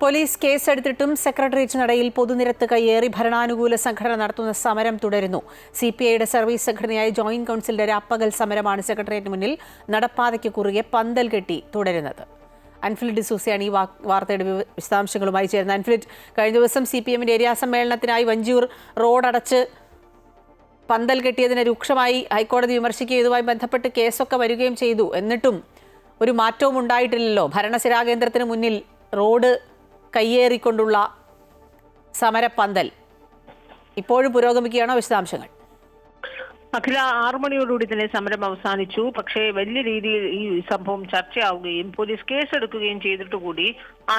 Police കേസെടുത്തിട്ടും secretariat നടയിൽ പൊതുനിരത്ത് കയ്യേറി ഭരണാനുകൂല സംഘടന നടത്തുന്ന സമരം തുടരുന്നു. CPIയുടെ സർവീസ് സംഘടനയായ ജോയിന്റ് കൗൺസിലിന്റെ രാപ്പകൽ സമരമാണ് സെക്രട്ടേറിയറ്റിന് മുന്നിൽ നടപ്പാതയ്ക്ക് കുറുകെ പന്തൽ കെട്ടി തുടരുന്നത്. അൻഫിലിഡ് ഡിസൂസയാണ് ഈ വാർത്തയുടെ വിശദാംശങ്ങളുമായി ചേരുന്നത്. അൻഫിലിഡ്, കഴിഞ്ഞ ദിവസം CPMന്റെ ഏരിയ സമ്മേളനത്തിനായി വഞ്ചൂർ റോഡ് അടച്ച് പന്തൽ കെട്ടിയതിനെ രൂക്ഷമായി ഹൈക്കോടതി വിമർശിക്കുകയും ഇതുമായി ബന്ധപ്പെട്ട് കേസൊക്കെ വരികയും ചെയ്തു. എന്നിട്ടും ഒരു മാറ്റവും ഉണ്ടായിട്ടില്ലല്ലോ. ഭരണസിരാ കേന്ദ്രത്തിന് മുന്നിൽ റോഡ് കയ്യേറിക്കൊണ്ടുള്ള സമരപ്പന്തൽ ഇപ്പോഴും പുരോഗമിക്കുകയാണോ? വിശദാംശങ്ങൾ. അഖില 6 മണിയോടുകൂടി തന്നെ സമരം അവസാനിച്ചു. പക്ഷേ വലിയ രീതിയിൽ ഈ സംഭവം ചർച്ചയാവുകയും പോലീസ് കേസെടുക്കുകയും ചെയ്തിട്ട് കൂടി ആ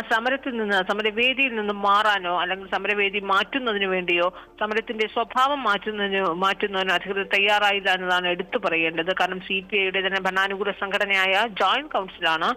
സമരവേദിയിൽ നിന്ന് മാറാനോ അല്ലെങ്കിൽ സമരവേദി മാറ്റുന്നതിന് വേണ്ടിയോ സമരത്തിന്റെ സ്വഭാവം മാറ്റുന്നതിനോ അധികൃതർ തയ്യാറായില്ല എന്നതാണ് എടുത്തു പറയേണ്ടത്. കാരണം CPIയുടെ തന്നെ ഭരണാനുകൂല സംഘടനയായ ജോയിന്റ് കൗൺസിലാണ്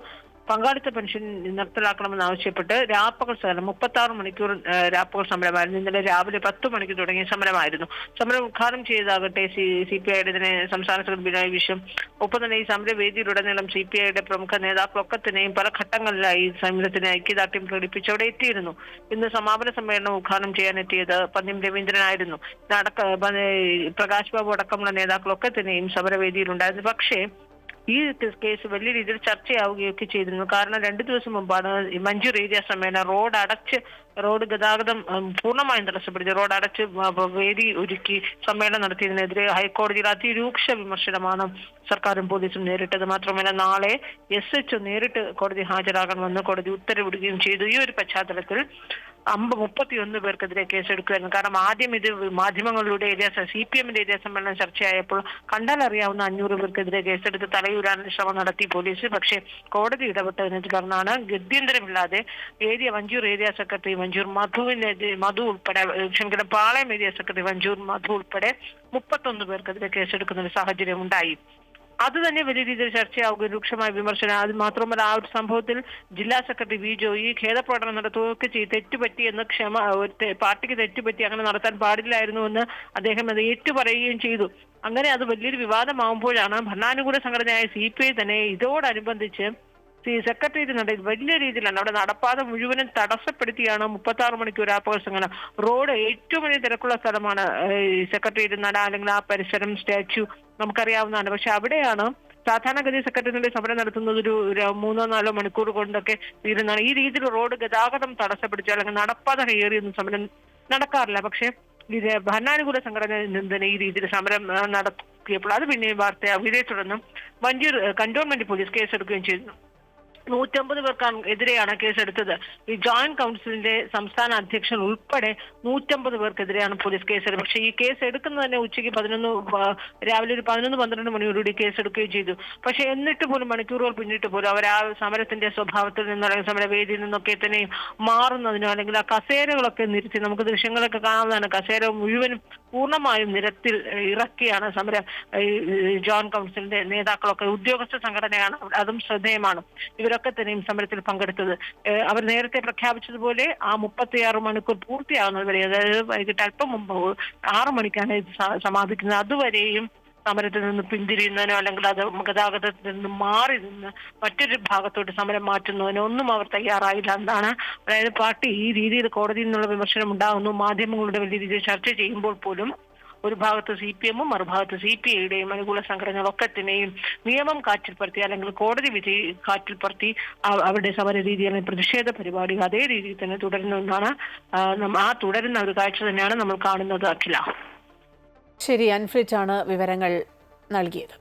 പങ്കാളിത്ത പെൻഷൻ നിർത്തലാക്കണമെന്ന് ആവശ്യപ്പെട്ട് രാപ്പകൽ സമരം 36 മണിക്കൂർ രാപ്പകൽ സമരമായിരുന്നു. ഇന്നലെ രാവിലെ 10 മണിക്ക് തുടങ്ങിയ സമരമായിരുന്നു. സമരം ഉദ്ഘാടനം ചെയ്തതാകട്ടെ CPIയുടെ തന്നെ സംസ്ഥാന സെക്രട്ടറി ബിനോയ് വിശ്വം. ഒപ്പം തന്നെ ഈ സമരവേദിയിലുടനീളം CPIയുടെ പ്രമുഖ നേതാക്കളൊക്കെ തന്നെയും പല ഘട്ടങ്ങളിലായി സമരത്തിന് ഐക്യദാർഢ്യം പ്രകടിപ്പിച്ച് അവിടെ എത്തിയിരുന്നു. ഇന്ന് സമാപന സമ്മേളനം ഉദ്ഘാടനം ചെയ്യാനെത്തിയത് പന്ന്യം രവീന്ദ്രനായിരുന്നു. പ്രകാശ് ബാബു അടക്കമുള്ള നേതാക്കളൊക്കെ തന്നെയും സമരവേദിയിലുണ്ടായിരുന്നു. പക്ഷേ ഈ കേസ് വലിയ രീതിയിൽ ചർച്ചയാവുകയൊക്കെ ചെയ്തിരുന്നു. കാരണം 2 ദിവസം മുമ്പാണ് മഞ്ചൂർ ഏരിയ സമ്മേളനം റോഡ് ഗതാഗതം പൂർണ്ണമായും തടസ്സപ്പെടുത്തി റോഡ് അടച്ച് വേദി ഒരുക്കി സമ്മേളനം നടത്തിയതിനെതിരെ ഹൈക്കോടതിയിൽ അതിരൂക്ഷ വിമർശനമാണ് സർക്കാരും പോലീസും നേരിട്ടത്. മാത്രമല്ല നാളെ SHO നേരിട്ട് കോടതി ഹാജരാകണമെന്ന് കോടതി ഉത്തരവിടുകയും ചെയ്തു. ഈ ഒരു പശ്ചാത്തലത്തിൽ 31 പേർക്കെതിരെ കേസെടുക്കുകയായിരുന്നു. കാരണം ആദ്യം ഇത് മാധ്യമങ്ങളിലൂടെ CPMന്റെ ഏരിയ സമ്മേളനം ചർച്ചയായപ്പോൾ കണ്ടാലറിയാവുന്ന 500 പേർക്കെതിരെ കേസെടുത്ത് തലയൂരാനുള്ള ശ്രമം നടത്തി പോലീസ്. പക്ഷേ കോടതി ഇടപെട്ടതിനെ തുടർന്നാണ് ഗത്യന്തരമില്ലാതെ വഞ്ചൂർ ഏരിയ സെക്രട്ടറി മധു ഉൾപ്പെടെ പാളയം ഏരിയ സെക്രട്ടറി വഞ്ചൂർ മധു ഉൾപ്പെടെ 31 പേർക്കെതിരെ കേസെടുക്കുന്ന ഒരു സാഹചര്യം ഉണ്ടായി. അത് തന്നെ വലിയ രീതിയിൽ ചർച്ചയാവുകയും രൂക്ഷമായ വിമർശനം. അത് മാത്രമല്ല ആ ഒരു സംഭവത്തിൽ ജില്ലാ സെക്രട്ടറി വി ജോയി ഖേദപ്രകടനം നടത്തുകയൊക്കെ തെറ്റുപറ്റി എന്ന് പാർട്ടിക്ക് തെറ്റുപറ്റി അങ്ങനെ നടത്താൻ പാടില്ലായിരുന്നു എന്ന് അദ്ദേഹം അത് ഏറ്റുപറയുകയും ചെയ്തു. അങ്ങനെ അത് വലിയൊരു വിവാദമാവുമ്പോഴാണ് ഭരണാനുകൂല സംഘടനയായ CPI തന്നെ ഇതോടനുബന്ധിച്ച് സെക്രട്ടേറിയറ്റ് നടയിൽ വലിയ രീതിയിലാണ് അവിടെ നടപ്പാത മുഴുവനും തടസ്സപ്പെടുത്തിയാണ് 36 മണിക്കൂർ രാപ്പകൽ സമരം. റോഡ് ഏറ്റവും വലിയ തിരക്കുള്ള സ്ഥലമാണ് സെക്രട്ടേറിയറ്റ് നട അല്ലെങ്കിൽ ആ പരിസരം സ്റ്റാച്യു നമുക്കറിയാവുന്നതാണ്. പക്ഷെ അവിടെയാണ് സാധാരണഗതി സെക്രട്ടറിയുടെ സമരം നടത്തുന്നത് ഒരു 3-4 മണിക്കൂർ കൊണ്ടൊക്കെ തീരുന്നതാണ്. ഈ രീതിയിൽ റോഡ് ഗതാഗതം തടസ്സപ്പെടുത്തി അല്ലെങ്കിൽ നടപ്പാത കയറിയൊന്നും സമരം നടക്കാറില്ല. പക്ഷെ ഭരണാനുകൂല സംഘടന തന്നെ ഈ രീതിയിൽ സമരം നടത്തിയപ്പോൾ അത് പിന്നെ വാർത്തയാവുകയും ഇതേ തുടർന്ന് വഞ്ചൂർ കന്റോൺമെന്റ് പോലീസ് കേസെടുക്കുകയും ചെയ്തു. 150 പേർക്കെതിരെയാണ് കേസെടുത്തത്. ഈ ജോയിന്റ് കൗൺസിലിന്റെ സംസ്ഥാന അധ്യക്ഷൻ ഉൾപ്പെടെ 150 പേർക്കെതിരെയാണ് പോലീസ് കേസെടുത്തത്. പക്ഷേ ഈ കേസ് എടുക്കുന്നത് തന്നെ ഉച്ചയ്ക്ക് രാവിലെ ഒരു 11-12 മണിയോടുകൂടി കേസെടുക്കുകയും ചെയ്തു. പക്ഷെ എന്നിട്ട് പോലും മണിക്കൂറുകൾ പിന്നിട്ട് പോലും അവർ ആ സമരത്തിന്റെ സ്വഭാവത്തിൽ നിന്ന് അല്ലെങ്കിൽ സമരവേദിയിൽ നിന്നൊക്കെ തന്നെ മാറുന്നതിനോ അല്ലെങ്കിൽ ആ കസേരകളൊക്കെ നിരത്തി നമുക്ക് ദൃശ്യങ്ങളൊക്കെ കാണാവുന്നതാണ്. കസേര മുഴുവനും പൂർണ്ണമായും നിരത്തിൽ ഇറക്കിയാണ് സമരം ജോയിന്റ് കൗൺസിലിന്റെ നേതാക്കളൊക്കെ ഉദ്യോഗസ്ഥ സംഘടനയാണ്. അതും ശ്രദ്ധേയമാണ്. ഇവരൊക്കെ തന്നെയും സമരത്തിൽ പങ്കെടുത്തത്. അവർ നേരത്തെ പ്രഖ്യാപിച്ചതുപോലെ ആ 36 മണിക്കൂർ പൂർത്തിയാകുന്നത് വരെ, അതായത് വൈകിട്ട് അല്പം മുമ്പ് 6 മണിക്കാണ് ഇത് സമാപിക്കുന്നത്, അതുവരെയും സമരത്തിൽ നിന്ന് പിന്തിരിയുന്നതിനോ അല്ലെങ്കിൽ അത് ഗതാഗതത്തിൽ നിന്ന് മാറി നിന്ന് മറ്റൊരു ഭാഗത്തോട്ട് സമരം മാറ്റുന്നതിനോ ഒന്നും അവർ തയ്യാറായില്ല എന്നാണ്. അതായത് പാർട്ടി ഈ രീതിയിൽ കോടതിയിൽ നിന്നുള്ള വിമർശനം ഉണ്ടാകുന്നു, മാധ്യമങ്ങളുടെ വലിയ രീതിയിൽ ചർച്ച ചെയ്യുമ്പോൾ പോലും ഒരു ഭാഗത്ത് CPM മറുഭാഗത്ത് CPIയുടെയും അനുകൂല സംഘടനകളൊക്കെ തന്നെയും നിയമം കാറ്റിൽപ്പെടുത്തി അല്ലെങ്കിൽ കോടതി വിധി കാറ്റിൽപ്പെടുത്തി അവരുടെ സമര രീതി അല്ലെങ്കിൽ പ്രതിഷേധ പരിപാടികൾ അതേ രീതിയിൽ തന്നെ തുടരുന്നതെന്നാണ് തുടരുന്ന ഒരു കാഴ്ച തന്നെയാണ് നമ്മൾ കാണുന്നത്. അഖില. ശരി, അൻഫ്രിറ്റ് ആണ് വിവരങ്ങൾ നൽകിയത്.